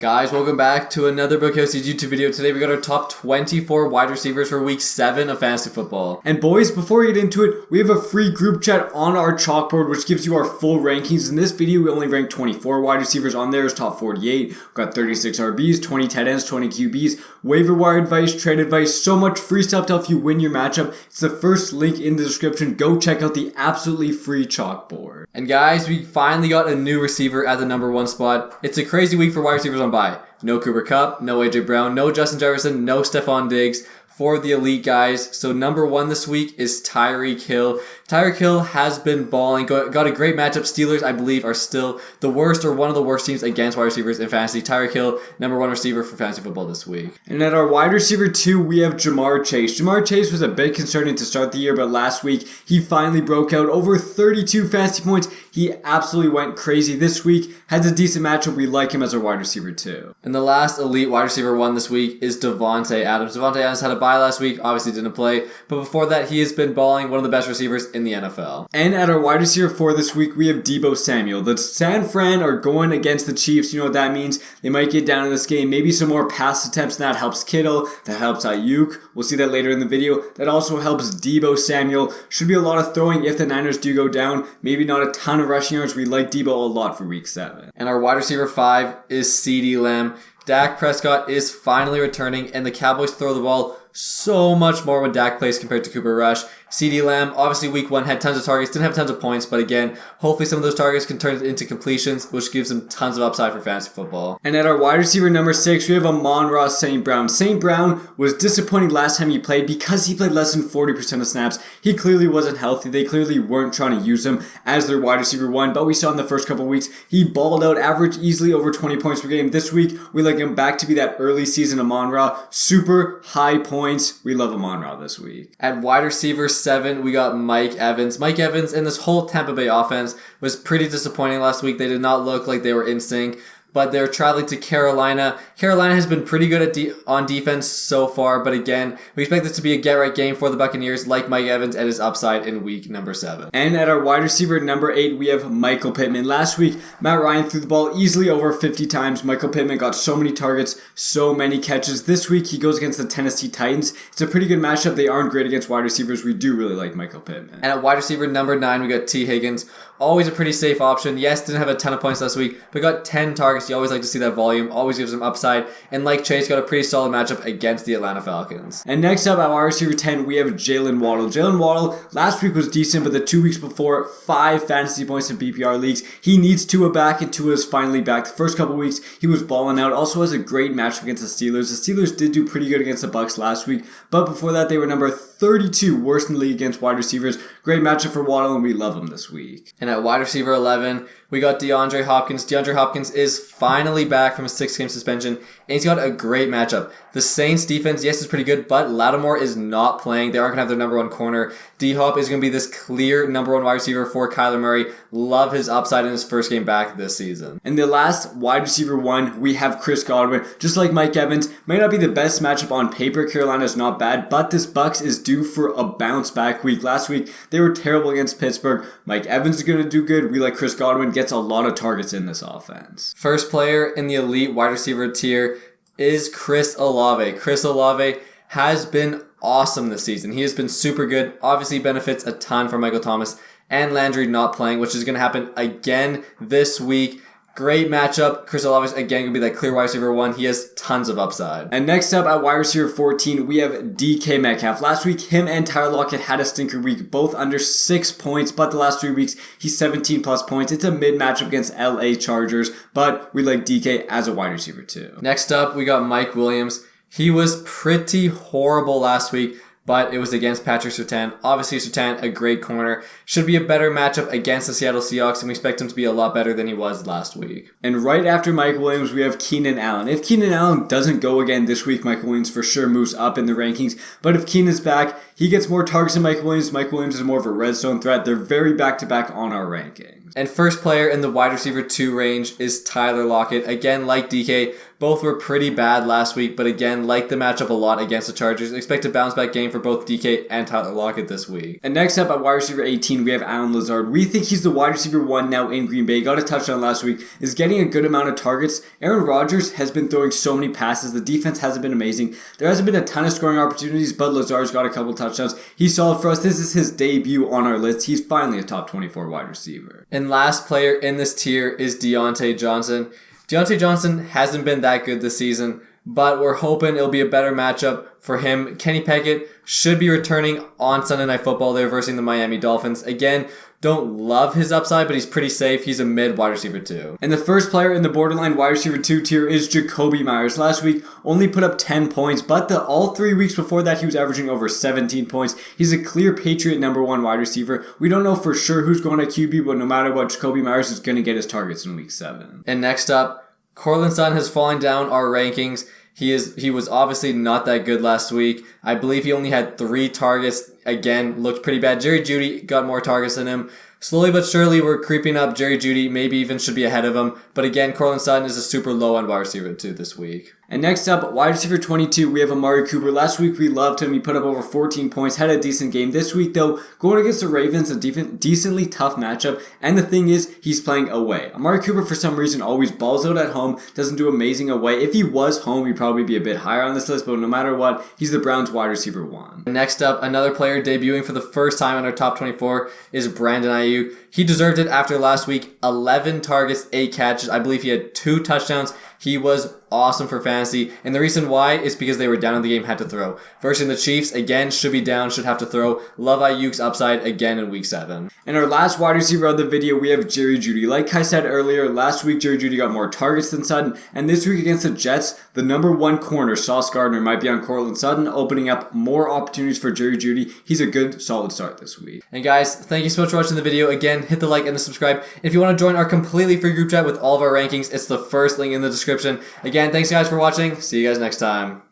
Guys, welcome back to another Broadcasting YouTube video. Today we got our top 24 wide receivers for week 7 of fantasy football. And boys, before we get into it, we have a free group chat on our chalkboard which gives you our full rankings. In this video, we only ranked 24 wide receivers. On there is top 48. We've got 36 RBs, 20 tight ends, 20 QBs, waiver wire advice, trade advice, so much free stuff to help you win your matchup. It's the first link in the description. Go check out the absolutely free chalkboard. And guys, we finally got a new receiver at the number 1 spot. It's a crazy week for wide receivers on bye. No Cooper Kupp, no AJ Brown, no Justin Jefferson, no Stephon Diggs for the elite guys. So number 1 this week is Tyreek Hill. Tyreek Hill has been balling, got a great matchup. Steelers, I believe, are still the worst or one of the worst teams against wide receivers in fantasy. Tyreek Hill, number 1 receiver for fantasy football this week. And at our wide receiver 2, we have Jamar Chase. Jamar Chase was a bit concerning to start the year, but last week he finally broke out over 32 fantasy points. He absolutely went crazy this week. Has a decent matchup. We like him as our wide receiver 2. And the last elite wide receiver 1 this week is Davante Adams. Davante Adams had a bye last week, obviously didn't play, but before that he has been balling, one of the best receivers in the NFL. And at our wide receiver 4 this week, we have Deebo Samuel. The San Fran are going against the Chiefs. You know what that means? They might get down in this game. Maybe some more pass attempts, and that helps Kittle. That helps Ayuk. We'll see that later in the video. That also helps Deebo Samuel. Should be a lot of throwing if the Niners do go down. Maybe not a ton of rushing yards. We like Deebo a lot for week 7. And our wide receiver 5 is CeeDee Lamb. Dak Prescott is finally returning, and the Cowboys throw the ball so much more when Dak plays compared to Cooper Rush. CeeDee Lamb, obviously week 1 had tons of targets, didn't have tons of points, but again, hopefully some of those targets can turn into completions, which gives him tons of upside for fantasy football. And at our wide receiver number 6, we have Amon-Ra St. Brown. St. Brown was disappointing last time he played because he played less than 40% of snaps. He clearly wasn't healthy. They clearly weren't trying to use him as their wide receiver 1, but we saw in the first couple weeks, he balled out, averaged easily over 20 points per game. This week, we like him back to be that early season Amon-Ra. Super high points. We love Amon-Ra this week. At wide receiver 7, we got Mike Evans. Mike Evans and this whole Tampa Bay offense was pretty disappointing last week. They did not look like they were in sync, but they're traveling to Carolina. Carolina has been pretty good on defense so far, but again, we expect this to be a get-right game for the Buccaneers, like Mike Evans at his upside in week number 7. And at our wide receiver number 8, we have Michael Pittman. Last week, Matt Ryan threw the ball easily over 50 times. Michael Pittman got so many targets, so many catches. This week, he goes against the Tennessee Titans. It's a pretty good matchup. They aren't great against wide receivers. We do really like Michael Pittman. And at wide receiver number 9, we got T. Higgins. Always a pretty safe option. Yes, didn't have a ton of points last week, but got 10 targets. You always like to see that volume. Always gives him upside. And like Chase, got a pretty solid matchup against the Atlanta Falcons. And next up at wide receiver 10, we have Jalen Waddle. Jalen Waddle last week was decent, but the 2 weeks before, 5 fantasy points in PPR leagues. He needs Tua back, and Tua is finally back. The first couple weeks, he was balling out. Also has a great matchup against the Steelers. The Steelers did do pretty good against the Bucs last week, but before that, they were number 32 worst in the league against wide receivers. Great matchup for Waddle, and we love him this week. And at wide receiver 11, we got DeAndre Hopkins. DeAndre Hopkins is finally back from a 6-game suspension, and he's got a great matchup. The Saints defense, yes, is pretty good, but Lattimore is not playing. They aren't going to have their number 1 corner. D-Hop is going to be this clear number 1 wide receiver for Kyler Murray. Love his upside in his first game back this season. And the last wide receiver 1, we have Chris Godwin. Just like Mike Evans, might not be the best matchup on paper. Carolina is not bad, but this Bucs is due for a bounce back week. Last week, they were terrible against Pittsburgh. Mike Evans is going to do good. We like Chris Godwin. Gets a lot of targets in this offense. First player in the elite wide receiver tier is Chris Olave. Chris Olave has been awesome this season. He has been super good. Obviously benefits a ton from Michael Thomas and Landry not playing, which is going to happen again this week. Great matchup. Chris Olave is again going to be that clear wide receiver 1. He has tons of upside. And next up at wide receiver 14, we have DK Metcalf. Last week, him and Tyler Lockett had a stinker week, both under 6 points, but the last 3 weeks, he's 17 plus points. It's a mid matchup against LA Chargers, but we like DK as a wide receiver 2. Next up, we got Mike Williams. He was pretty horrible last week, but it was against Patrick Surtain. Obviously, Surtain, a great corner. Should be a better matchup against the Seattle Seahawks, and we expect him to be a lot better than he was last week. And right after Mike Williams, we have Keenan Allen. If Keenan Allen doesn't go again this week, Mike Williams for sure moves up in the rankings. But if Keenan's back, He gets more targets than Mike Williams. Mike Williams is more of a red zone threat. They're very back-to-back on our rankings. And first player in the wide receiver 2 range is Tyler Lockett. Again, like DK, both were pretty bad last week, but again, like the matchup a lot against the Chargers. Expect a bounce-back game for both DK and Tyler Lockett this week. And next up at wide receiver 18, we have Allen Lazard. We think he's the wide receiver 1 now in Green Bay. Got a touchdown last week. Is getting a good amount of targets. Aaron Rodgers has been throwing so many passes. The defense hasn't been amazing. There hasn't been a ton of scoring opportunities, but Lazard's got a couple touchdowns. He's solid for us. This is his debut on our list. He's finally a top 24 wide receiver. And last player in this tier is Deontay Johnson. Deontay Johnson hasn't been that good this season, but we're hoping it'll be a better matchup for him. Kenny Pickett should be returning on Sunday Night Football. They're versing the Miami Dolphins. Again, don't love his upside, but he's pretty safe. He's a mid wide receiver 2. And the first player in the borderline wide receiver 2 tier is Jacoby Myers. Last week, only put up 10 points, but all 3 weeks before that, he was averaging over 17 points. He's a clear Patriot number 1 wide receiver. We don't know for sure who's going to QB, but no matter what, Jacoby Myers is going to get his targets in week 7. And next up, Courtland Sutton has fallen down our rankings. He was obviously not that good last week. I believe he only had 3 targets. Again, looked pretty bad. Jerry Jeudy got more targets than him. Slowly but surely, we're creeping up. Jerry Jeudy maybe even should be ahead of him. But again, Courtland Sutton is a super low-end wide receiver 2 this week. And next up, wide receiver 22, we have Amari Cooper. Last week, we loved him. He put up over 14 points, had a decent game. This week, though, going against the Ravens, a decently tough matchup. And the thing is, he's playing away. Amari Cooper, for some reason, always balls out at home, doesn't do amazing away. If he was home, he'd probably be a bit higher on this list. But no matter what, he's the Browns' wide receiver 1. Next up, another player debuting for the first time in our top 24 is Brandon Ayuk. He deserved it after last week. 11 targets, 8 catches. I believe he had 2 touchdowns. He was awesome for fantasy, and the reason why is because they were down in the game, had to throw. Versus the Chiefs, again, should be down, should have to throw. Love Ayuk's upside again in week 7. And our last wide receiver of the video, we have Jerry Jeudy. Like I said earlier, last week Jerry Jeudy got more targets than Sutton, and this week against the Jets, the number 1 corner, Sauce Gardner, might be on Courtland Sutton, opening up more opportunities for Jerry Jeudy. He's a good, solid start this week. And guys, thank you so much for watching the video. Again, hit the like and the subscribe. If you want to join our completely free group chat with all of our rankings, it's the first link in the description. Again, thanks guys for watching. See you guys next time.